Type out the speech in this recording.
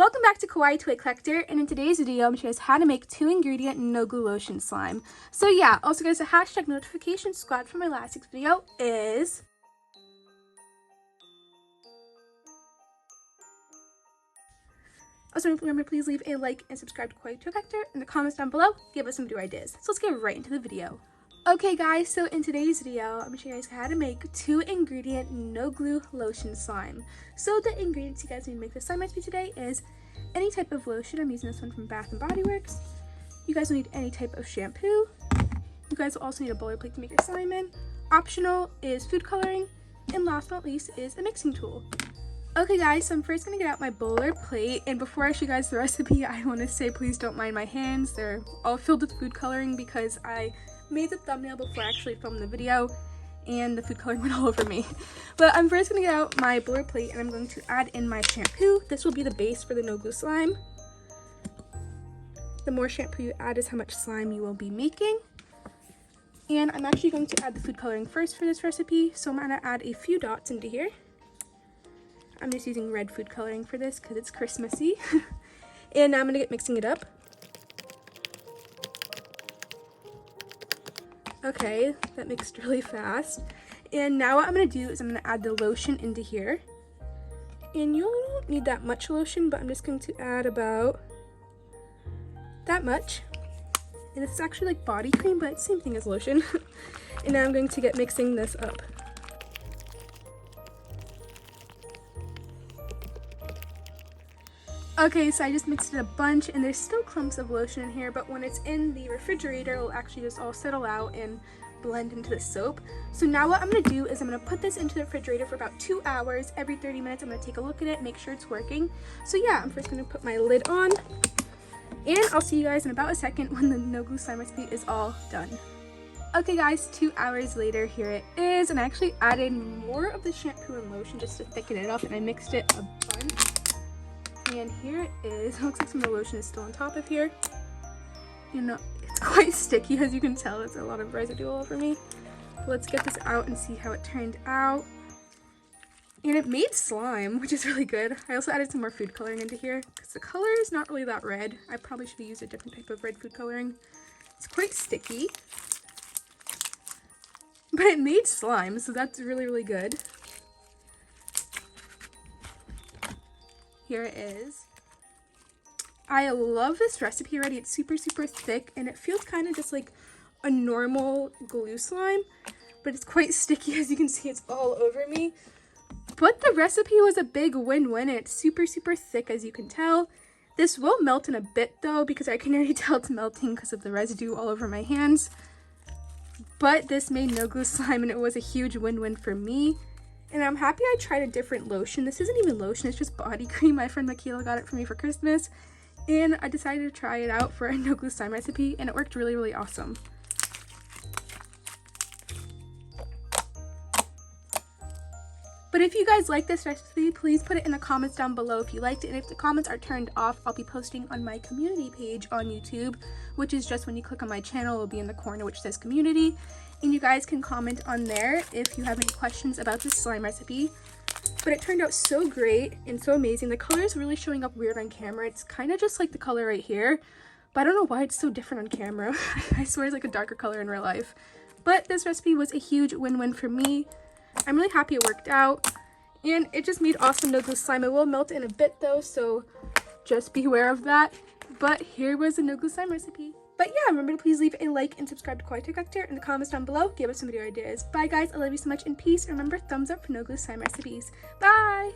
Welcome back to Kawaii Toy Collector, and in today's video I'm showing you guys how to make 2-ingredient no glue lotion slime. So yeah, also guys, the hashtag notification squad for my last week's video is also remember, please leave a like and subscribe to Kawaii Toy Collector in the comments down below. Give us some video ideas. So let's get right into the video. Okay guys, so in today's video, I'm going to show you guys how to make 2-ingredient no glue lotion slime. So the ingredients you guys need to make this slime recipe today is any type of lotion. I'm using this one from Bath & Body Works. You guys will need any type of shampoo. You guys will also need a bowler plate to make your slime in. Optional is food coloring. And last but not least is a mixing tool. Okay guys, so I'm first going to get out my bowler plate, and before I show you guys the recipe, I want to say please don't mind my hands. They're all filled with food coloring because I made the thumbnail before I actually filmed the video and the food coloring went all over me. But I'm first going to get out my bowler plate and I'm going to add in my shampoo. This will be the base for the no glue slime. The more shampoo you add is how much slime you will be making. And I'm actually going to add the food coloring first for this recipe, so I'm going to add a few dots into here. I'm just using red food coloring for this because it's Christmassy. And now I'm going to get mixing it up. Okay, that mixed really fast. And now what I'm going to do is I'm going to add the lotion into here. And you don't need that much lotion, but I'm just going to add about that much. And this is actually like body cream, but same thing as lotion. And now I'm going to get mixing this up. Okay, so I just mixed it a bunch, and there's still clumps of lotion in here, but when it's in the refrigerator, it'll actually just all settle out and blend into the soap. So now what I'm going to do is I'm going to put this into the refrigerator for about 2 hours. Every 30 minutes, I'm going to take a look at it, make sure it's working. So yeah, I'm first going to put my lid on, and I'll see you guys in about a second when the no glue slime recipe is all done. Okay guys, 2 hours later, here it is, and I actually added more of the shampoo and lotion just to thicken it up, and I mixed it a bunch. And here it is. It looks like some of the lotion is still on top of here. You know, it's quite sticky, as you can tell. There's a lot of residue all over me. But let's get this out and see how it turned out. And it made slime, which is really good. I also added some more food coloring into here because the color is not really that red. I probably should have used a different type of red food coloring. It's quite sticky. But it made slime, so that's really, really good. Here it is. I love this recipe already. It's super, super thick, and it feels kind of just like a normal glue slime, but it's quite sticky. As you can see, it's all over me. But the recipe was a big win-win. It's super, super thick, as you can tell. This will melt in a bit, though, because I can already tell it's melting because of the residue all over my hands. But this made no glue slime, and it was a huge win-win for me. And I'm happy I tried a different lotion. This isn't even lotion, it's just body cream. My friend Michaela got it for me for Christmas. And I decided to try it out for a no glue slime recipe, and it worked really, really awesome. But if you guys like this recipe, please put it in the comments down below if you liked it. And if the comments are turned off, I'll be posting on my community page on YouTube, which is just when you click on my channel, it'll be in the corner which says community. And you guys can comment on there if you have any questions about this slime recipe. But it turned out so great and so amazing. The color is really showing up weird on camera. It's kind of just like the color right here, but I don't know why it's so different on camera. I swear it's like a darker color in real life. But this recipe was a huge win-win for me. I'm really happy it worked out, and it just made awesome no glue slime. It will melt in a bit though, so just beware of that. But here was a no glue slime recipe. But yeah, remember to please leave a like and subscribe to Kawaii Toy Collector in the comments down below. Give us some video ideas. Bye guys, I love you so much, and peace. Remember, thumbs up for no glue slime recipes. Bye!